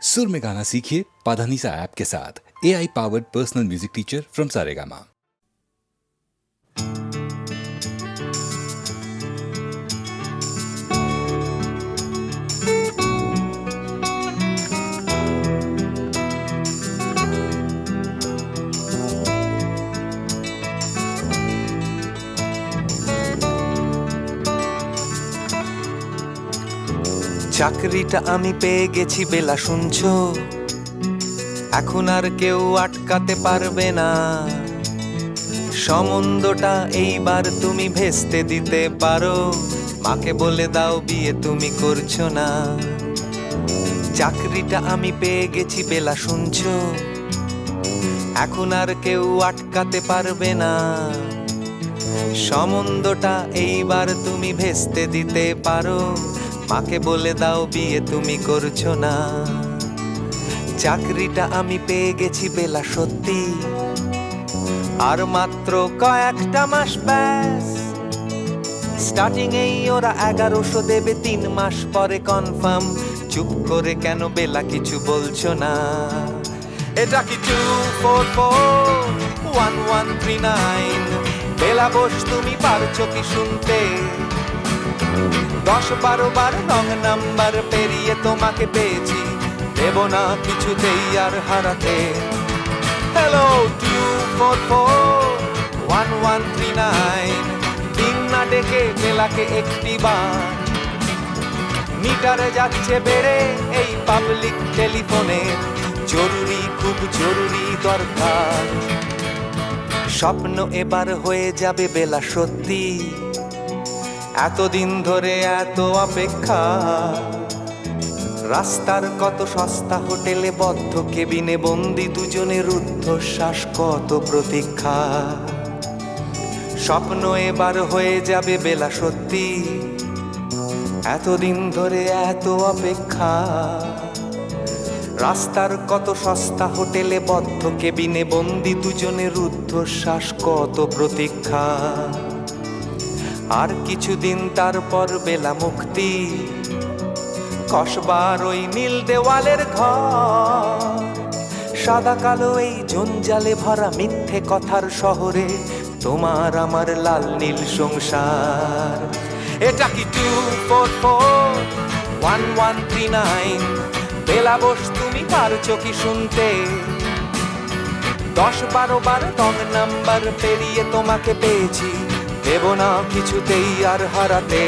सुर में गाना सीखिए पाधानीसा ऐप के साथ। AI powered personal music teacher from Saregama. চাকরিটা আমি পেয়ে গেছি বেলা শুনছো, এখন আর কেউ আটকাতে পারবে না। সম্বন্ধটা এইবার তুমি ভেস্তে দিতে পারো, মাকে বলে দাও বিয়ে তুমি করছো না। চাকরিটা আমি পেয়ে গেছি বেলা শুনছো, এখন আর কেউ আটকাতে পারবে না। সম্বন্ধটা এইবার তুমি ভেস্তে দিতে পারো, মাকে বলে দাও বিয়ে তুমি করছো না। চাকরিটা আমি পেয়ে গেছি বেলা সত্যি, আর মাত্র কয়েকটা মাস ব্যাস। স্টার্টিং এই ওরা 1100 দেবে, 3 মাস পরে কনফার্ম। চুপ করে কেন বেলা কিছু বলছো না? এটা কি 2441139? বেলা বোস তুমি পারছো কি শুনতে? 10-12 বার রং নাম্বার পেরিয়ে তোমাকে পেয়েছি, দেব না কিছুতেই আর হারাতে। হ্যালো 2441139, দিন না ডেকে বেলাকে একটি বার। মিটারে যাচ্ছে বেড়ে এই পাবলিক টেলিফোনে, জরুরি খুব জরুরি দরকার। স্বপ্ন এবার হয়ে যাবে বেলা সত্যি, এতদিন ধরে এত অপেক্ষা। রাস্তার কত সস্তা হোটেলে বদ্ধ কেবিনে বন্দি দুজনের রুদ্ধশ্বাস, কত প্রতীক্ষা। স্বপ্ন এবার হয়ে যাবে বেলা সত্যি, এতদিন ধরে এত অপেক্ষা। রাস্তার কত সস্তা হোটেলে বদ্ধ কেবিনে বন্দি দুজনের রুদ্ধশ্বাস, কত প্রতীক্ষা। আর কিছুদিন তারপর বেলা মুক্তি, কসবার ওই নীল দেওয়ালের ঘর। সাদা কালো এই জঞ্জালে ভরা মিথ্যে কথার শহরে, তোমার আমার লাল নীল সংসার। এটা কি 2441139? বেলা বোস তুমি পারছো কি শুনতে? 10-12 বার রং নাম্বার পেরিয়ে তোমাকে পেয়েছি, দেব না কিছুতেই আর হারাতে।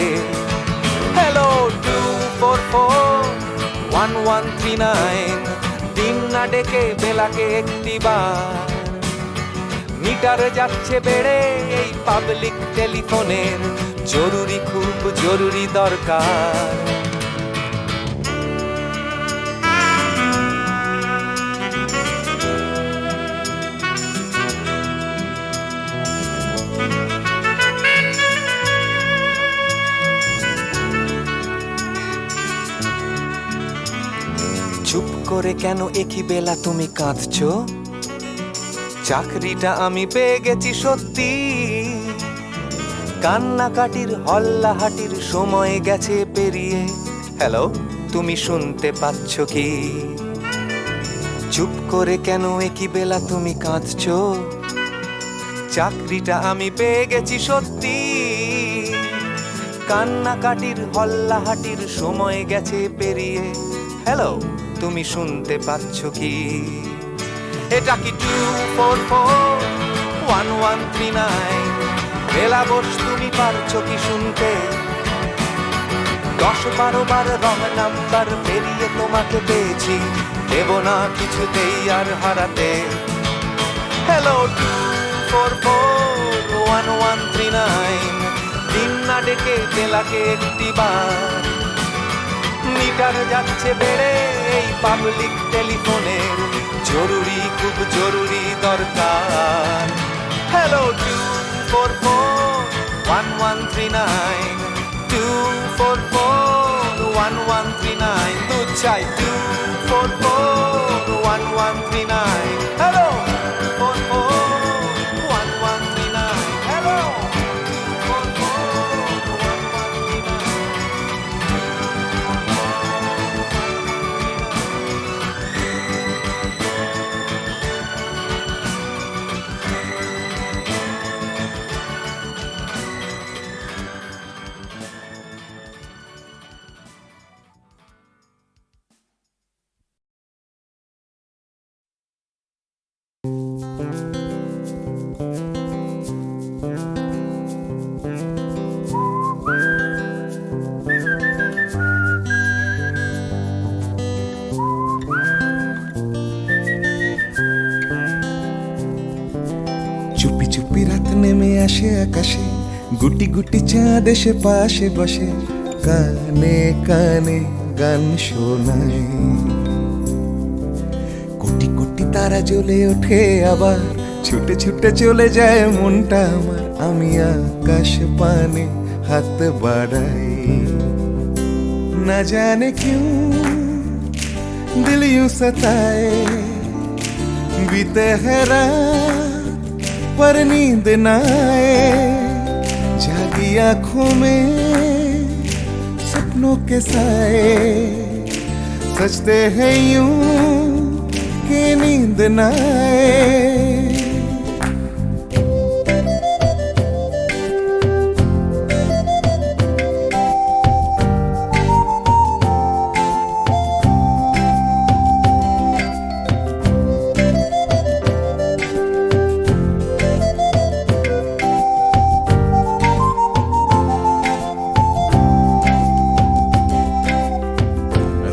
হ্যালো 2441139, দিন না ডেকে বেলাকে একটি বার। মিটারে যাচ্ছে বেড়ে এই পাবলিক টেলিফোনের, জরুরি খুব জরুরি দরকার। চুপ করে কেন একই বেলা তুমি কাঁদছো? চাকরিটা আমি পেয়ে গেছি সত্যি, কান্নাকাটির হল্লাহাটির সময় গেছে পেরিয়ে। হ্যালো তুমি শুনতে পাচ্ছ কি? চুপ করে কেন একই বেলা তুমি কাঁদছো? চাকরিটা আমি পেয়ে গেছি সত্যি, কান্নাকাটির হল্লাহাটির সময় গেছে পেরিয়ে। হ্যালো তুমি শুনতে পাচ্ছ কি? এটা কি 2441139? বেলা বোস তুমি পারছো কি শুনতে? 10-12 বার রং নাম্বার পেরিয়ে তোমাকে পেয়েছি, দেব না কিছুতেই আর হারাতে। হ্যালো 2441139, দিন না ডেকে বেলাকে একটি বার। মিটার যাচ্ছে বেড়ে এই পাবলিক টেলিফোনের, জরুরি খুব জরুরি দরকার। হ্যালো 2441139, 2441139, দুধ চাই 2441139। Hello 2441139, hello 2441139। আসে আকাশে, গুটি গুটি চাঁদ এসে পাশে বসে, কানে কানে গান শোনায়। কোটি কোটি তারা জ্বলে ওঠে আবার, ছুটে ছুটে চলে যায় মনটা আমার। আমি আকাশ পানে হাত বাড়াই, না জানে क्यों दिल यूं सताए, बीते है रात पर नींद न आए, जागी आंखों में सपनों के साए, सजते हैं यूं कि नींद न आए।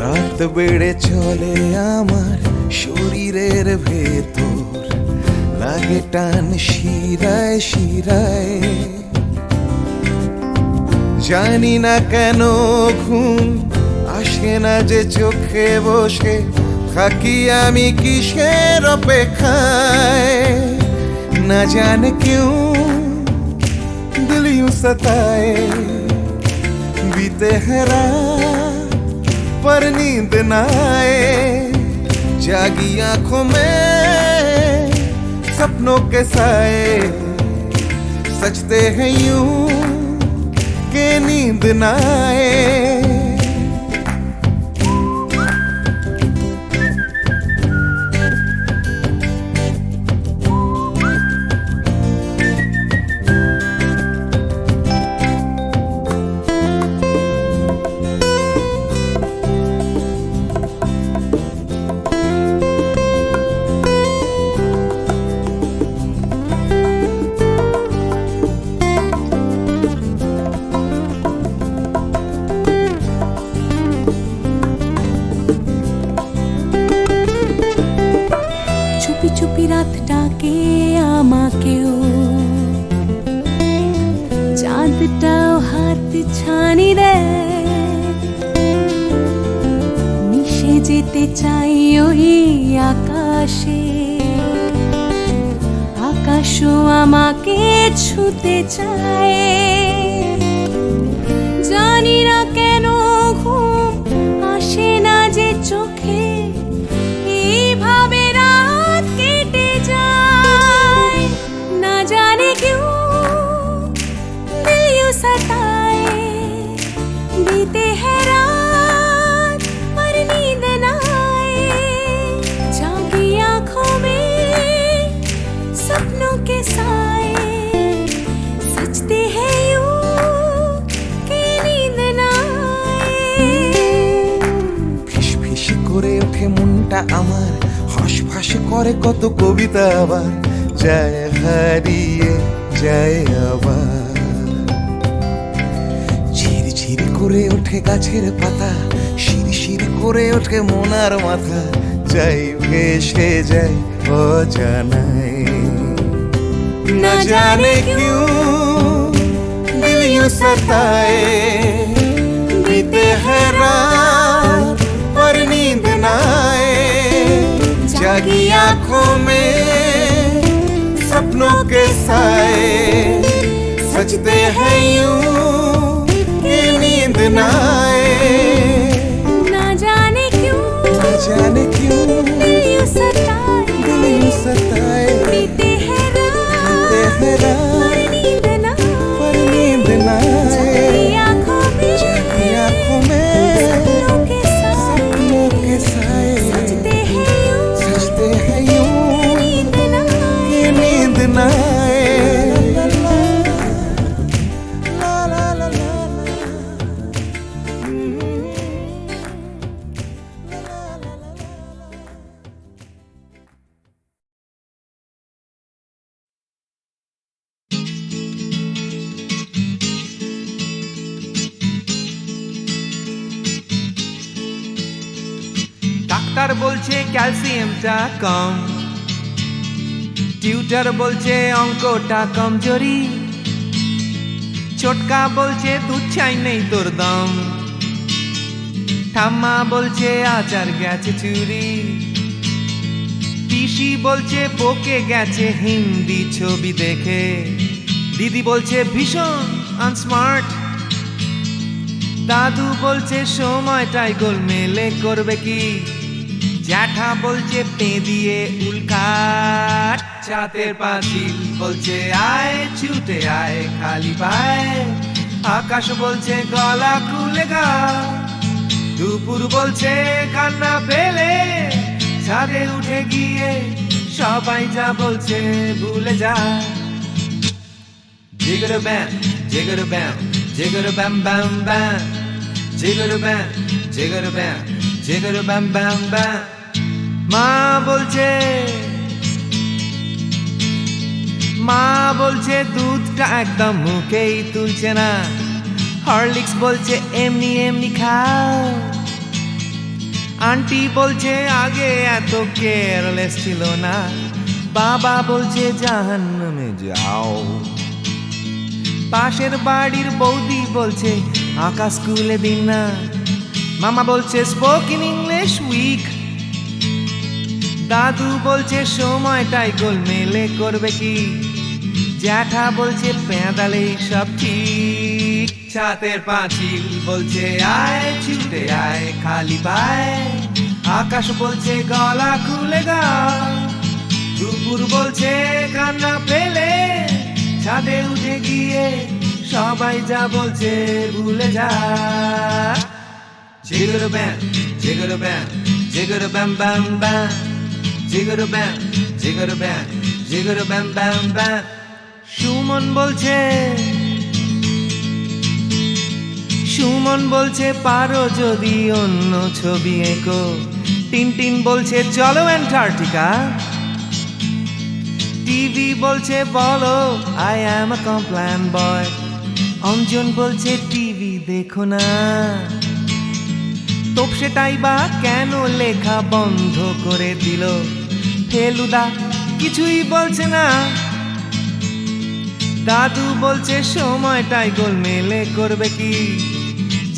রাত বেড়ে চলে আমার শরীরের ভেতর, লাগে টান শিরায় শিরায়, জানি না কেন ঘুম আসে না যে চোখে বসে, থাকি আমি কিসের অপেক্ষায়, না জানে क्यों दिल यूं सताए, बीते है रात पर नींद न आए, जागी आंखों में सपनों के साए, सजते हैं यूं कि नींद न आए। চুপি চুপি রাত ডাকে আমাকেও, চাঁদটাও হাত ছানি দেয়, মিশে যেতে চাই ওই আকাশে, আকাশও আমাকে ছুতে চায়, জানি না কেন ঘুম আসে না যে চোখে, এইভাবে রাত কেটে যায়, না জানে क्यों दिल यूं सताए, बीते है रात पर नींद न आए, जागी आंखों में सपनों के साए, सजते हैं यूं कि नींद न आए। ফিস ফিস করে ওঠে মনটা আমার, হাঁস করে কত কবিতা আবার, যায় হারিয়ে যায় আবার, ঝিরঝির করে ওঠে গাছের পাতা, শিরশির করে ওঠে মনার মাথা, যাই ভেসে যায় অজানায়, না জানে क्यों दिल यूं सताए, बीते है रात पर नींद न आए, जागी आंखों में सपनों के साए, सजते हैं यूं कि नींद न आए, ना जाने क्यों दिल यूं सताए, बीते है रात पर नींद न पर नींद न आए, जागी आंखों में सपनों के साए, सजते हैं यूं नींद न आए। कि नींद न आए। ला ला ला ला ডাক্তার বলছে ক্যালসিয়ামটা কম, টিউটার বলছে অঙ্কটা কমজোরি, ছোটকা বলছে দুধ চাই নেই তোর দম, ঠাম্মা বলছে আচার গেছে চুরি, পিসি বলছে বকে গেছে হিন্দি ছবি দেখে, দিদি বলছে ভীষণ আনস্মার্ট, দাদু বলছে সময়টাই গোলমেলে করবে কি, জ্যাঠা বলছে পে দিয়ে উল্কাট, চাতের পাঁচিল বলছে আয় ছুটে আয় খালি পায়, আকাশ বলছে গলা খুলে গা, দুপুর বলছে কান্না পেলে ছাদে উঠে গিয়ে সবাই যা বলছে ভুলে যা। জিগর ব্যাম জিগর ব্যাম জিগর ব্যাম ব্যাম ব্যাম, জিগর ব্যাম জিগর ব্যাম জিগর ব্যাম ব্যাম ব্যাম। মা বলছে দুধটা একদম মুখেই তুলছে না, হরলিক্স বলছে এমনি এমনি খাও, আন্টি বলছে আগে এত কেয়ারলেস ছিল না, বাবা বলছে জাহান্নামে যাও, পাশের বাড়ির বৌদি বলছে আকাশ স্কুলে দিন না, মামা বলছে স্পোকেন ইংলিশ উইক, দাদু বলছে সময়টাই গোলমেলে করবে কি, জ্যাঠা বলছে পেঁদালে সব ঠিক, ছাতের পাঁচিল বলছে আয় ছুটে আয় খালি পায়, আকাশ বলছে গলা খুলে গা, দুপুর বলছে কান্না পেলে ছাদে উঠে গিয়ে সবাই যা বলছে ভুলে যা। জিগর ব্যাম জিগর ব্যাম জিগর ব্যাম ব্যাম ব্যাম, জিগর ব্যাম জিগর ব্যাম জিগর ব্যাম ব্যাম ব্যাম। সুমন বলছে পারো যদি অন্য ছবি এঁকো, টিনটিন বলছে চলো অ্যান্টার্কটিকা, টিভি বলছে বলো আই অ্যাম আ কমপ্ল্যান বয়, অঞ্জন বলছে টিভি দেখো না, তোপসেটাই বা কেন লেখা বন্ধ করে দিল, ফেলুদা কিছুই বলছে না, দাদু বলছে সময়টাই গোলমেলে করবে কি,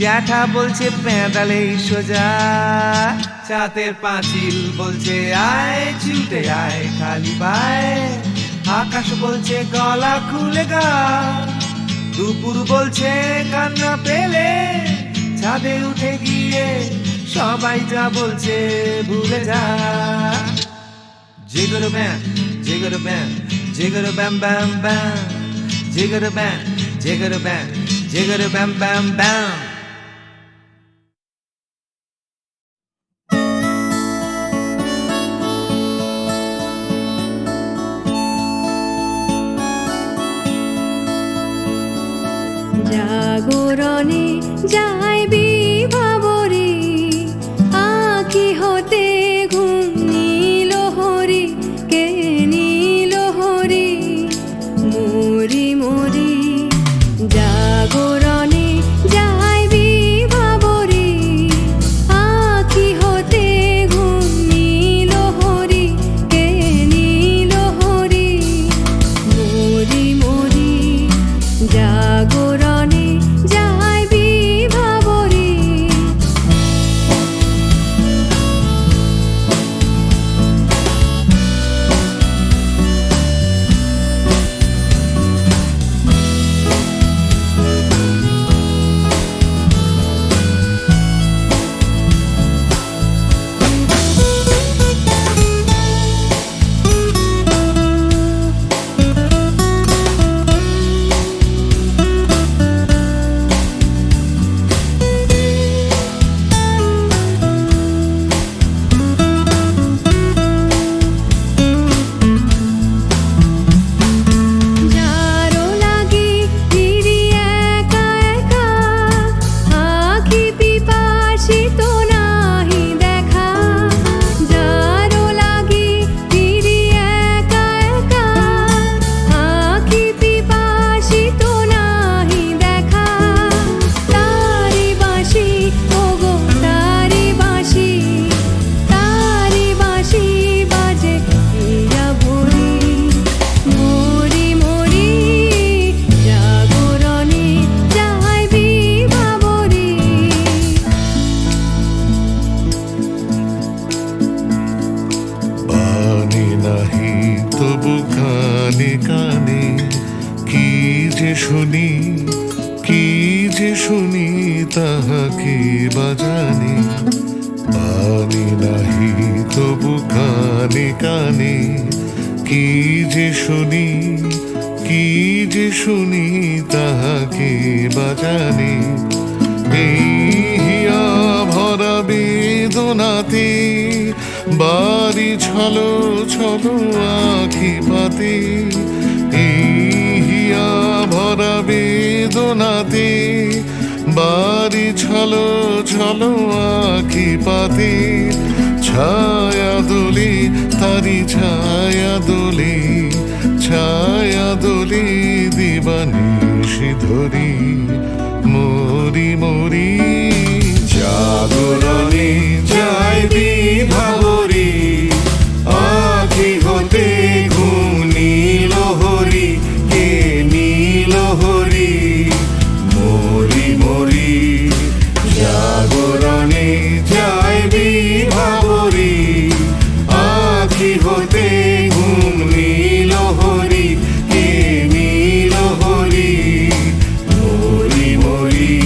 জ্যাঠা বলছে পেঁদালেই সোজা, ছাতের পাঁচিল বলছে আয় ছুটে আয় খালি পায়, আকাশ বলছে গলা খুলে গা, দুপুর বলছে কান্না পেলে ছাদে উঠে গিয়ে সবাই যা বলছে ভুলে যা। জিগর ব্যাম জিগর ব্যাম জিগর ব্যাম ব্যাম ব্যাম, জিগর ব্যাম জিগর ব্যাম জিগর ব্যাম ব্যাম ব্যাম। জাগরণে যায় বিভাবরে, আঁখি হতে ঘুম নীল হরি, কে নীল হরি মরি মরি, জাগরণে যায় বিভাবরে, আঁখি হতে ঘুম নীল হরি, কে নীল হরি মরি মরি, জাগরণে যায় বিভাবরে। তবু কানে কানে কি যে শুনি, কি যে শুনি তাহাকে বাজানে। পানি নাহি তবু কানে কানে কি যে শুনি, কি যে শুনি তাহাকে বাজানে। এই হিয়া ভরা বেদনাতে বাড়ি ছলো ছলো আখি পাতে। এই হিয়া ভরা বেদনাতে বাড়ি ছলো ছলো আখি পাতে। ছায়া দোলে তারি ছায়া দোলে, ছায়া দোলে দিবানিশি ধরি মরি মরি। জাগরণে যায় বিভাবরী আখি হতে ঘুম নীল হরি, কে নীল হরি মরি মরি। জাগরণে যায় বিভাবরী আখি হতে ঘুম নীল হরি, কে নীল হরি মরি মরি।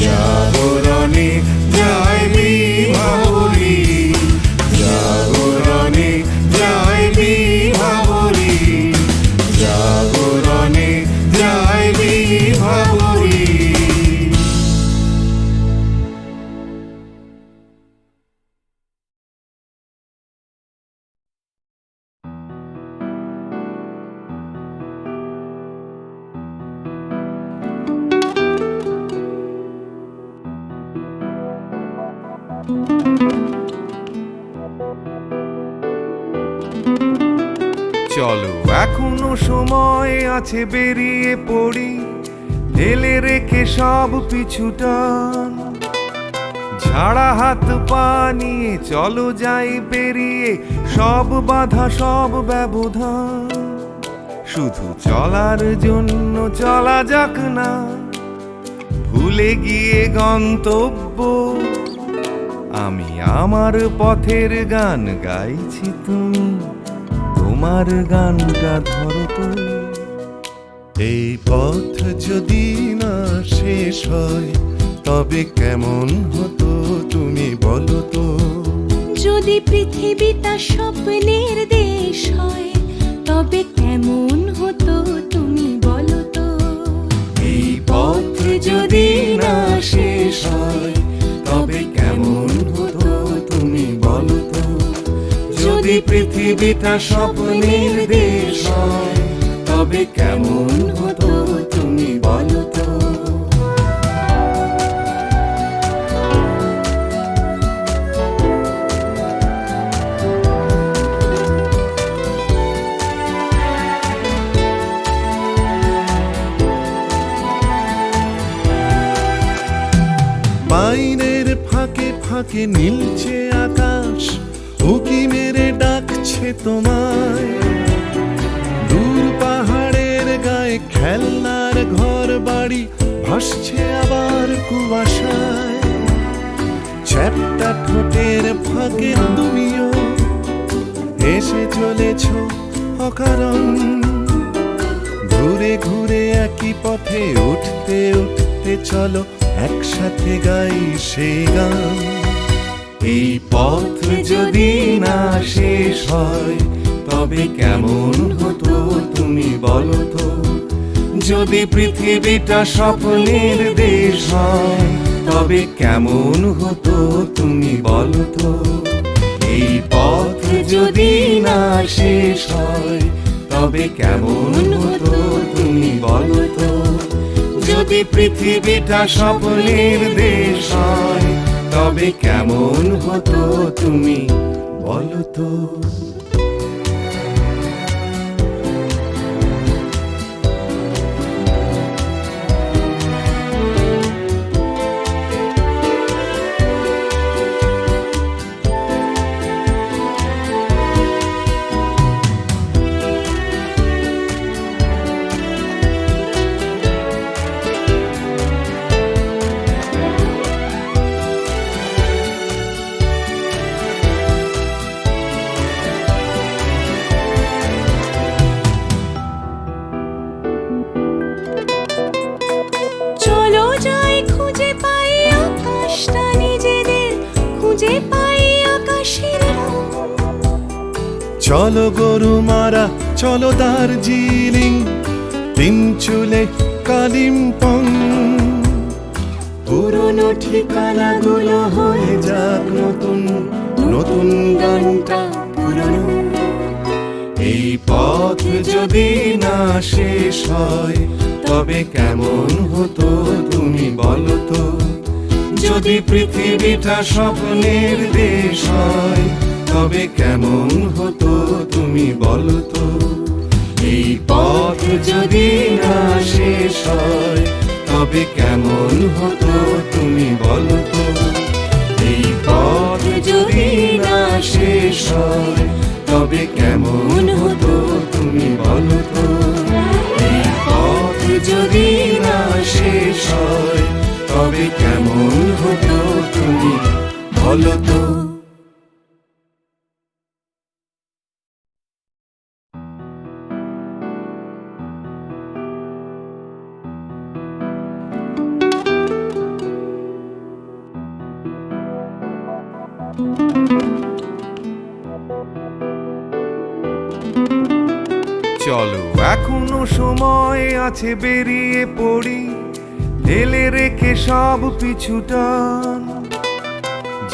জাগরণে যায় বিভাবরী, জাগরণে যায় বিভাবরী, জাগরণে যায় বিভাবরী। চলো এখনো সময় আছে, বেরিয়ে পড়ি ফেলে রেখে সব পিছুটান। ঝাড়া হাত পা নিয়ে চলো যাই বেরিয়ে, সব বাধা সব ব্যবধান। শুধু চলার জন্য চলা যাক না, ভুলে গিয়ে গন্তব্য। আমি আমার পথের গান গাইছি, তুমি তোমার গানটা ধরো তো। এই পথ যদি না শেষ হয় তবে কেমন হতো তুমি বলো তো। যদি পৃথিবীটা স্বপ্নের দেশ হয় তবে কেমন হতো তুমি বলো তো। এই পথ যদি না শেষ হয় তবে কেমন হতো তুমি বলো তো। যদি পৃথিবীটা স্বপ্নের দেশ হয় তবে কেমন হতো তুমি বলো তো। পাইনের ফাঁকে ফাঁকে নীলছে আকাশ, উকি মেরে ডাকছে তোমায়। দূর পাহাড়ের গায়ে খেলনার ঘর বাড়ি ভাসছে আবার কুয়াশায়। চ্যাপ্টা ঠোঁটের ফাঁকে তুমিও এসে চলেছ অকারণ। ঘুরে ঘুরে একই পথে উঠতে উঠতে চলো একসাথে গাই সেই গান। এই পথ যদি না শেষ হয় তবে কেমন হতো তুমি বলো তো। যদি পৃথিবীটা স্বপ্নের দেশ হয় তবে কেমন হতো তুমি বলো তো। এই পথ যদি না শেষ হয় তবে কেমন হতো তুমি বলো তো। যদি পৃথিবীটা স্বপ্নের দেশ হয় তবে কেমন হতো তুমি বলো তো। চলো গরু মারা চলো দার্জিলিং, তিন চুলে কালিম্পং, পুরনো ঠিকানাগুলো হয়ে যাক নতুন, নতুন গানটা পুরনো। এই পথ যদি না শেষ হয় তবে কেমন হতো তুমি বলো তো, যদি পৃথিবীটা স্বপ্নের দেশ হয় তবে কেমন হতো তুমি বলো তো। এই পথ যদি না শেষ হয় তবে কেমন হতো তুমি বলো তো। এই পথ যদি না শেষ হয় তবে কেমন হতো তুমি বলো তো। এই পথ যদি না শেষ হয় তবে কেমন হতো তুমি বলো তো। চলো এখনো সময় আছে, বেরিয়ে পড়ি, ফেলে রেখে সব পিছুটান।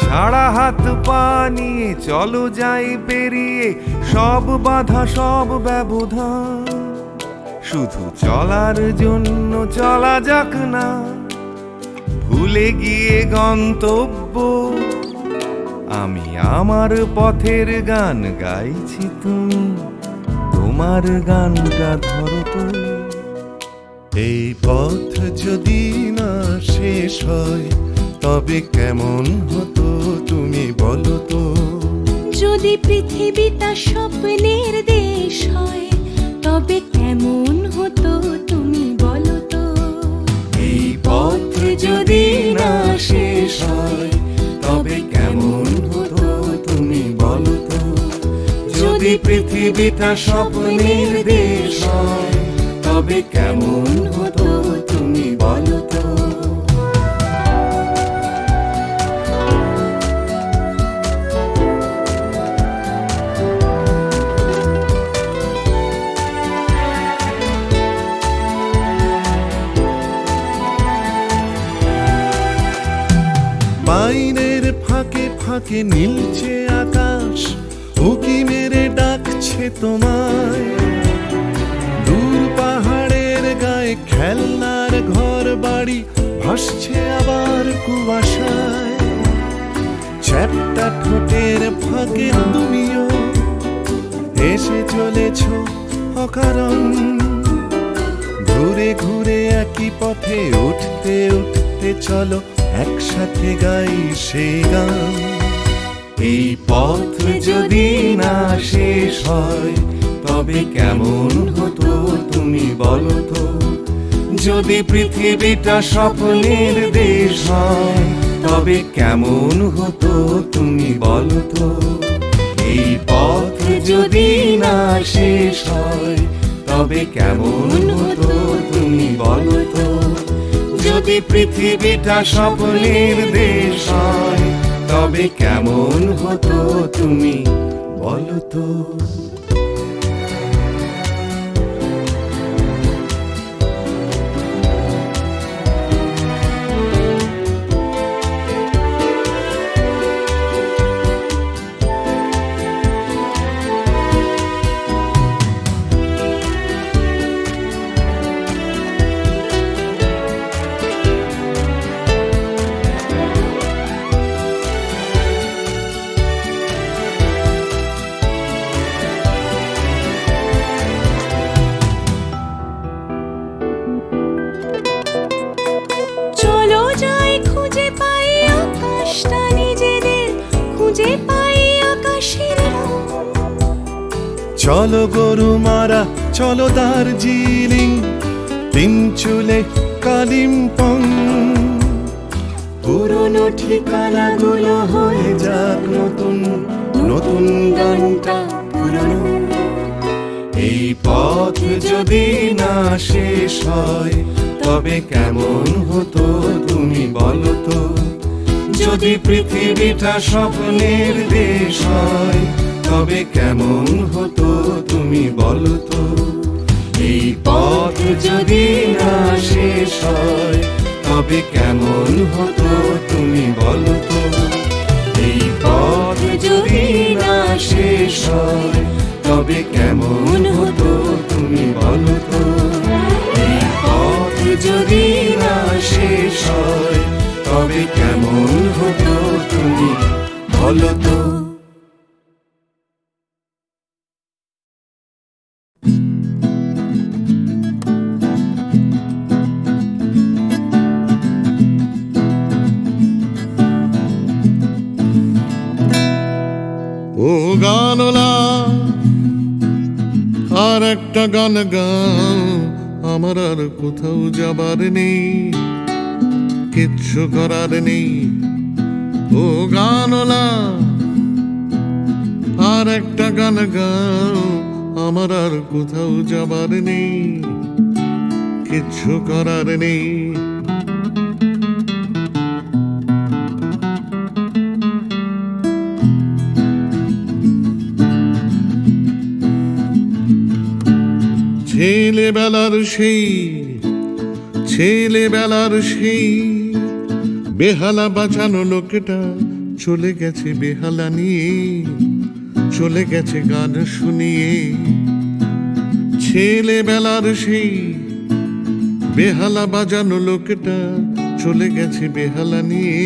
ঝাড়া হাত পা নিয়ে চলো যাই পেরিয়ে সব বাধা সব ব্যবধান। শুধু চলার জন্য চলা যাক না, ভুলে গিয়ে গন্তব্য। আমি আমার পথের গান গাইছি, তুমি তোমার গানটা ধরো তো। এই পথ যদি না শেষ হয় তবে কেমন হতো তুমি বলো তো। যদি পৃথিবীটা স্বপ্নের দেশ হয় তবে কেমন হতো তুমি বলো তো। এই পথ যদি না শেষ হয় তবে কেমন হতো তুমি বলো তো। যদি পৃথিবীটা স্বপ্নের দেশ হয় তবে কেমন হতো তুমি বলো তো। পাইনের ফাঁকে ফাঁকে নীলছে আকাশ, উকি মেরে ডাকছে তোমায়। দূর পাহাড়ের গায়ে খেলনার ঘর বাড়ি ভাসছে আবার কুয়াশায়। চ্যাপ্টা ঠোঁটের ফাঁকে তুমিও এসে চলেছ অকারণ। ঘুরে ঘুরে একই পথে উঠতে উঠতে চলো একসাথে গাই সে গান। এই পথ যদি না শেষ হয় তবে কেমন হতো তুমি বলো তো। যদি পৃথিবীটা স্বপ্নের দেশ হয় তবে কেমন হতো তুমি বলো তো। এই পথ যদি না শেষ হয় তবে কেমন হতো তুমি বলো তো। যদি পৃথিবীটা স্বপ্নের দেশ হয় তবে কেমন হতো তুমি বলো তো। চলো গরু মারা চলো দার্জিলিং, তিন চুলে কালিম্পং, পুরনো ঠিকানাগুলো হয়ে যাক নতুন, নতুন গানটা পুরনো। এই পথ যদি না শেষ হয় তবে কেমন হতো তুমি বলো তো। যদি পৃথিবীটা স্বপ্নের দেশ হয় তবে কেমন যদি না শেষ হয় তবে কেমন হতো তুমি বলো তো। এই পথ যদি না শেষ হয় তবে কেমন হতো তুমি বলো তো। এই পথ যদি না শেষ হয় তবে কেমন হতো তুমি বলো তো। ও গানলা আর একটা গান গাও, আমার আর কোথাও যাবার নেই, কিচ্ছু করার নেই। ও গানলা আর একটা গান গাও, আমার আর কোথাও যাবার নেই, কিচ্ছু করার নেই। ছেলেবেলার সেই বেহালা বাঁচানো লোকটা চলে গেছে বেহালা নিয়ে, চলে গেছে গান শুনিয়ে। ছেলেবেলার সেই বেহালা বাজানো লোকটা চলে গেছে বেহালা নিয়ে,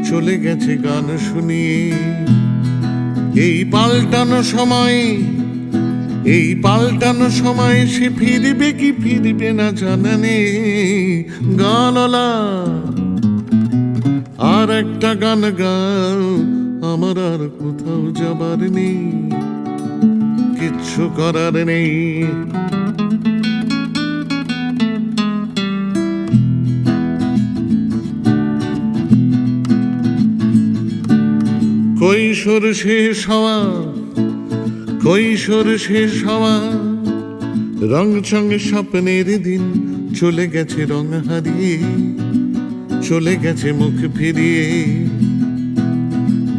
চলে গেছে গান শুনিয়ে। এই পাল্টানো সময় সে ফিরবে কি ফিরবে না জানা নেই। গানলা আর একটা গান গাও, আমার আর কোথাও যাবার নেই, কিচ্ছু করার নেই। কৈশোর শেষ হওয়া রং চঙে স্বপ্নের দিন চলে গেছে রং হারিয়ে, চলে গেছে মুখ ফিরিয়ে।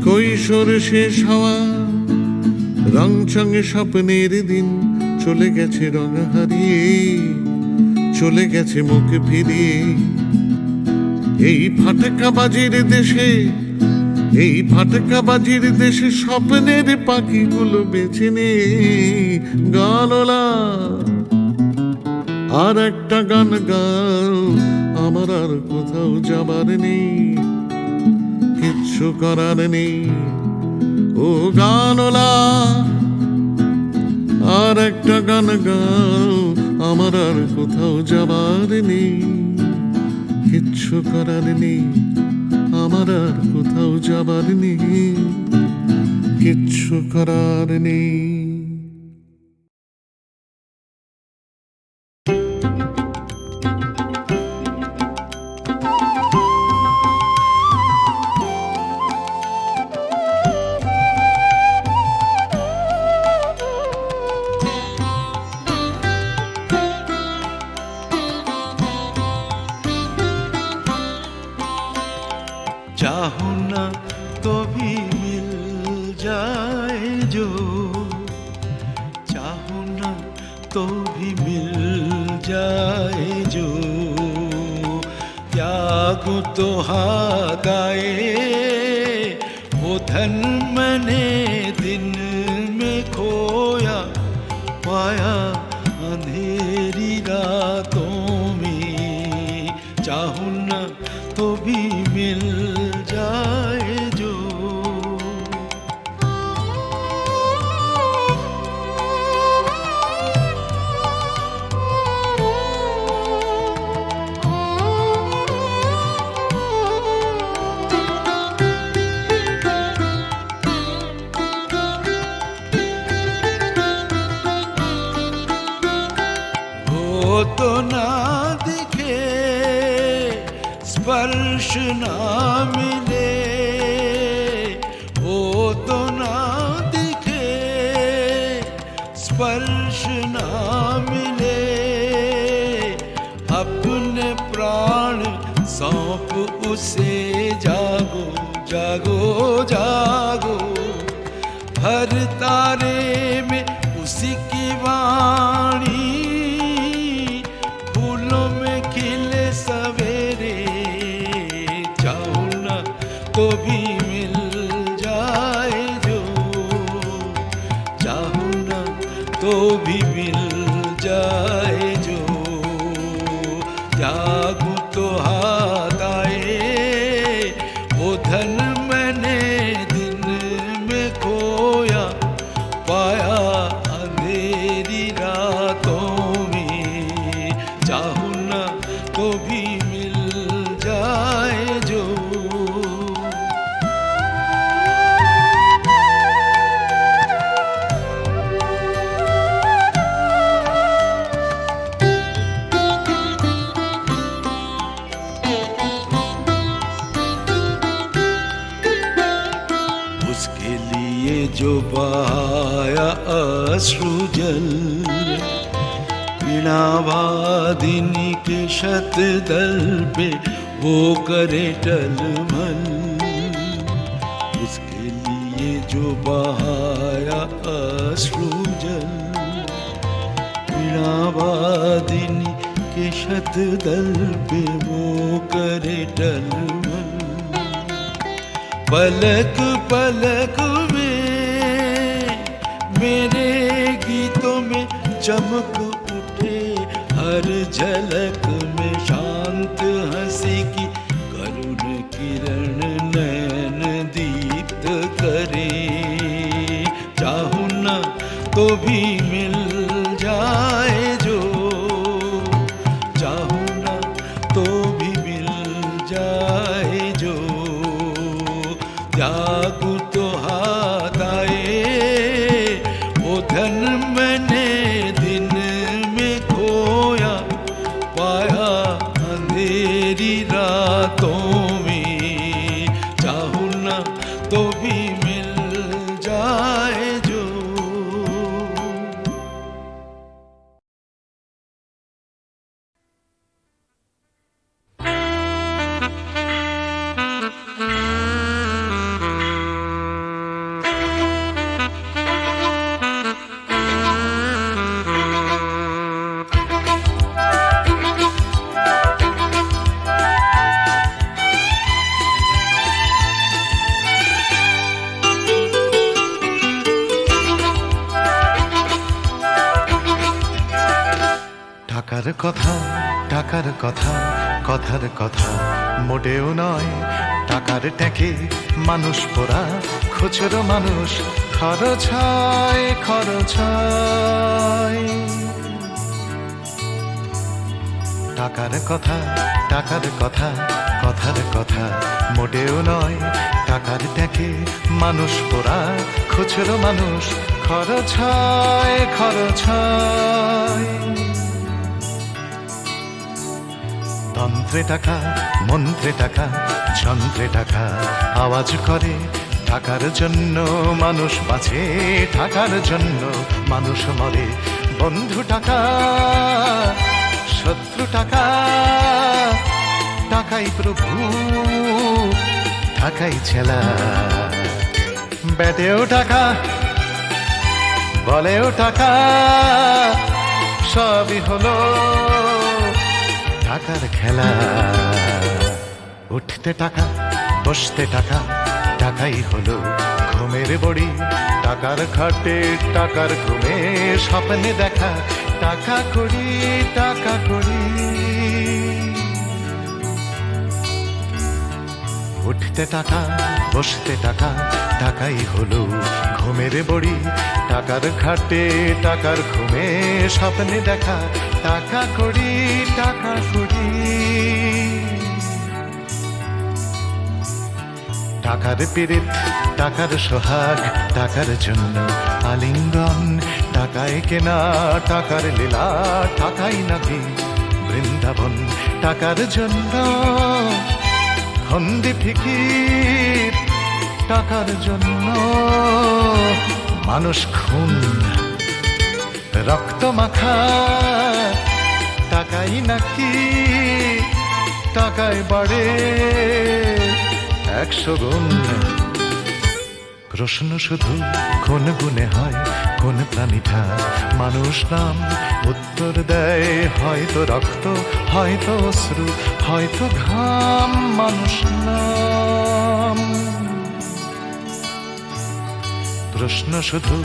কৈশোর শেষ হওয়া রং চঙে স্বপ্নের দিন চলে গেছে রং হারিয়ে, চলে গেছে মুখ ফিরিয়ে। এই ফাটকাবাজির দেশে স্বপ্নের পাখিগুলো বেছে নে। গানলা আর একটা গান গাও, আমার আর কোথাও যাবার নেই, কিচ্ছু করার নেই। ও গানলা আর একটা গান গাও, আমার আর কোথাও যাবার নেই, কিচ্ছু করার নেই। আমার আর কোথাও যাবার নেই, কিচ্ছু করার নেই। चाहूं ना तो भी मिल जाए जो, चाहूं ना तो भी मिल जाए जो। त्याग तो हागाए वो धन मैंने दिन में खोया, पाया अंधेरी रातों में। चाहूं ना तो भी मिल जाए जो। वो तो ना दिखे, स्पर्श ना मिले, वो तो ना दिखे, स्पर्श ना मिले। अपने प्राण सौंप उसे, जागो जागो जागो। हर तारे में उसी की वाणी, तो भी मिल जाए जो, जागू तो हाथ आए वो धन मैंने दिन में खोया, पाया अंधेरी रातों में, चाहूं ना तो भी मिल जाए जो। उसके लिए जो बहाया अश्रु जल, वीणावादिनी के शतदल पे वो करे टलमल। उसके लिए जो बहाया अश्रु जल, वीणावादिनी के शतदल पे वो करे टलमल। पलक पलक में मेरे गीतों में चमक उठे, हर झलक में शांत हंसी की करुण किरण नैन दीप्त करे, चाहूं ना तो भी मिल जाए जो, चाहूं ना तो भी मिल जाए जो, जागू तो हाथ आए वो धन मैंने दिन में खोया, पाया अंधेरी रातों में, चाहूं ना तो भी मिल जाए जो। টাকার কথা টাকার কথা কথার কথা মোটেও নয়, টাকার ট্যাঁকে মানুষ পোড়া, খুচরো মানুষ খরচ হয় খরচ হয়। টাকার কথা টাকার কথা কথার কথা মোটেও নয়, টাকার ট্যাঁকে মানুষ পোড়া, খুচরো মানুষ খরচ হয় খরচ হয়। তন্ত্রে টাকা মন্ত্রে টাকা যন্ত্রে টাকা আওয়াজ করে, টাকার জন্য মানুষ বাঁচে, টাকার জন্য মানুষ মরে। বন্ধু টাকা শত্রু টাকা, টাকাই প্রভু টাকাই ছেলা, ব্যাটেও টাকা বলেও টাকা, সবই হলো টাকার খেলা। উঠতে টাকা বসতে টাকা, টাকাই হলো ঘুমের বড়ি, টাকার খাটে টাকার ঘুমে স্বপ্নে দেখা, টাকা করি টাকা করি। উঠতে টাকা বসতে টাকা, টাকাই হলো ঘুমের বড়ি, টাকার খাটে টাকার ঘুমে স্বপ্নে দেখা, টাকা করি টাকা করি। টাকার পীড়িত টাকার সোহাগ, টাকার জন্য আলিঙ্গন, টাকায় কেনা টাকার লীলা, টাকাই নাকি বৃন্দাবন। টাকার জন্য ফন্দি ফিকির, টাকার জন্য মানুষ খুন রক্ত মাখা, টাকাই নাকি টাকায় বাড়ে 100 গুণ। প্রশ্ন শুধু কোন গুণে হয়, কোন প্রাণীটা মানুষ নাম? উত্তর দেয় হয়তো রক্ত, হয়তো অশ্রু, হয়তো ঘাম, মানুষ নাম। প্রশ্ন শুধু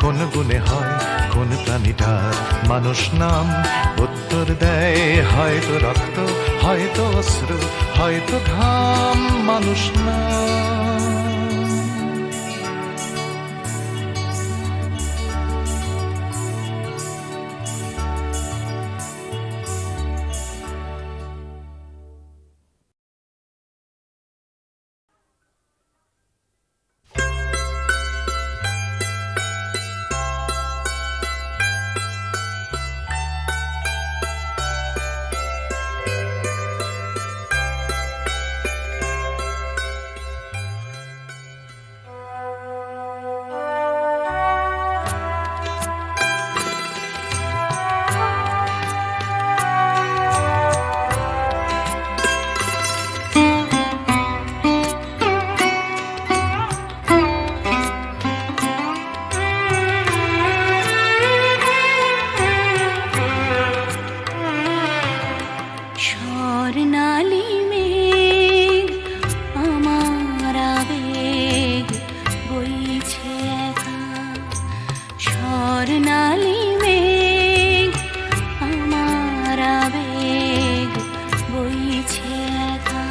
কোন গুণে হয় কোন প্রাণীটার মানুষ নাম, উত্তর দেয় হয়তো রক্ত, হয়তো অশ্রু, হয়তো ঘাম, মানুষ নাম। স্বর্ণালী মেঘ আমার আবেগ বইছে একা, স্বর্ণালী মেঘ আমার আবেগ বইছে একা।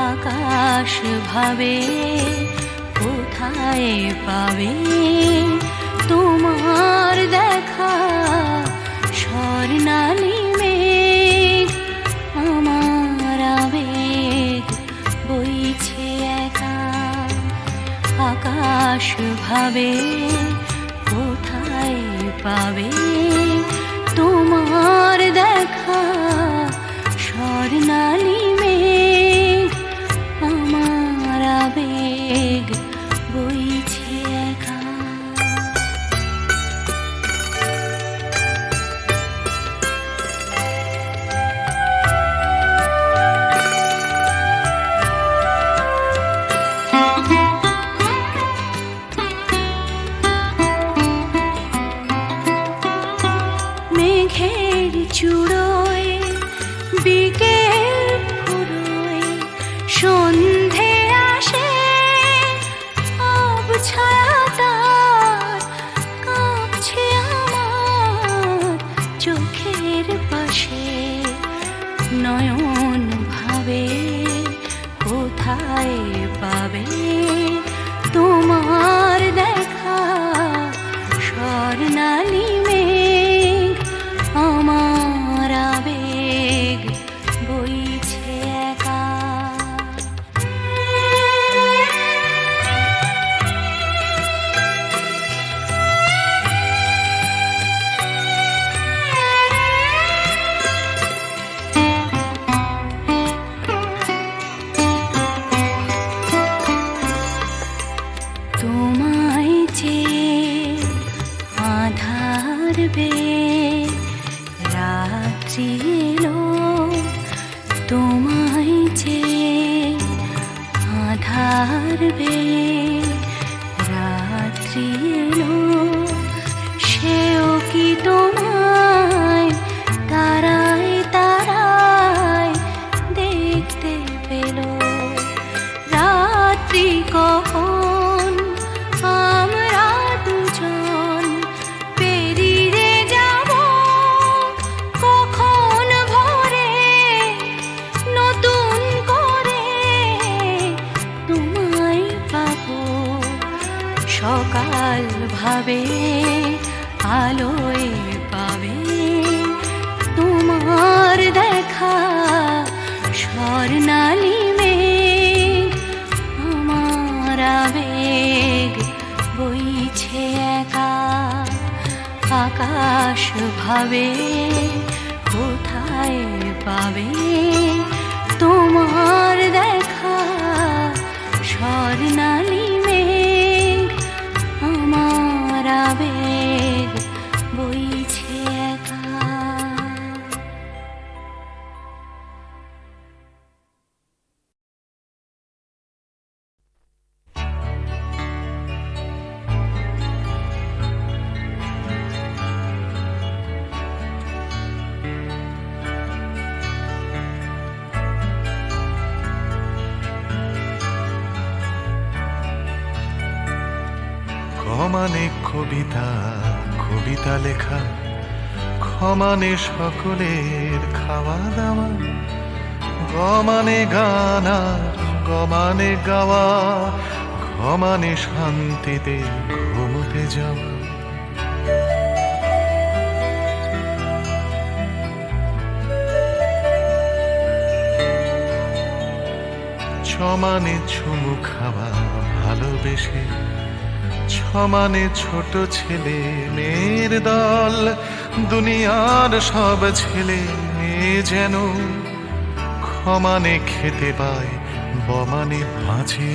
আকাশ ভাবে কোথায় পাবে তোমার দেখা, স্বর্ণালী মেঘ আমার আবেগ বইছে একা। আকাশ ভাবে কোথায় পাবে তোমার দেখা, স্বর্ণালী মেঘ আমার আবেগ বইছে একা। মেঘের চূড়োয় বিকেল ফুরোয় সন্ধে আসে, আবছায়া তার কাঁপছে আমার চোখের পাশে। নয়ন ভাবে কোথায় পাবে তোমার দেখা, স্বর্ণালী মেঘ আমার আবেগ বইছে একা। তোমায় চেয়ে আধার বেয়ে রাত্রি এলো, তোমায় চেয়ে আধার বেয়ে রাত্রি এলো। সেও কি তোমায় তারায় তারায় দেখতে পেল, রাত্রি কখন আমরা দুজন পেরিয়ে যাব, কখন ভোরে নতুন করে তোমায় পাবো। সকাল ভাবে আলোয় পাবে তোমার দেখা, স্বর্ণালী মেঘ আমার আবেগ বইছে একা। আকাশ ভাবে কোথায় পাবে তোমার দেখা, স্বর্ণালী মেঘ আমার আবেগ বইছে একা। মানে কবিতা কবিতা লেখা, ক্ষমানে সকলের খাওয়া দাওয়া, গমানে গান আর গমানে গাওয়া, ক্ষমানে শান্তিতে ঘুমোতে যাওয়া। সমানে চুমু খাওয়া ভালোবেসে, সমানে ছোট ছেলে মেয়ের দল, দুনিয়ার সব ছেলে মেয়ে যেন ক্ষমানে খেতে পায় বমানে মাঝে।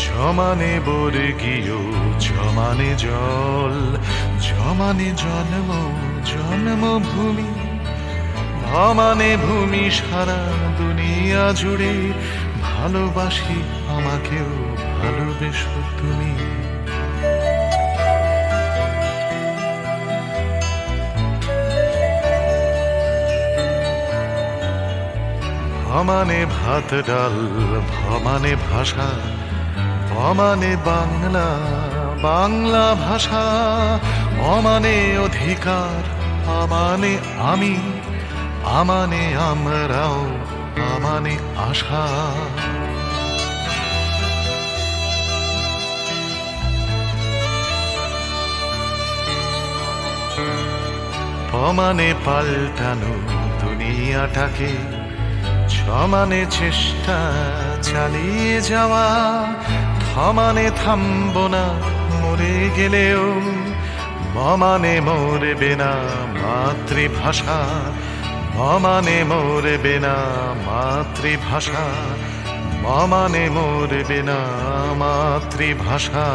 জমানে বর্গীয় জমানে জল, জমানে জন্ম জন্মভূমি, ভমানে ভূমি সারা দুনিয়া জুড়ে, ভালোবাসি আমাকেও ভালোবেসো তুমি। ভমানে ভাত ডাল ভমানে ভাষা, অমানে বাংলা বাংলা ভাষা, অমানে অধিকার আমানে আমি, আমানে আমরাও আমানে আশা। পমানে পাল্টানো দুনিয়াটাকে, সমানে চেষ্টা চালিয়ে যাওয়া, থমানে থামব না মরে গেলেও, মমানে মরবে না মাতৃভাষা, মমানে মরবে না মাতৃভাষা, মমানে মরবে না মাতৃভাষা।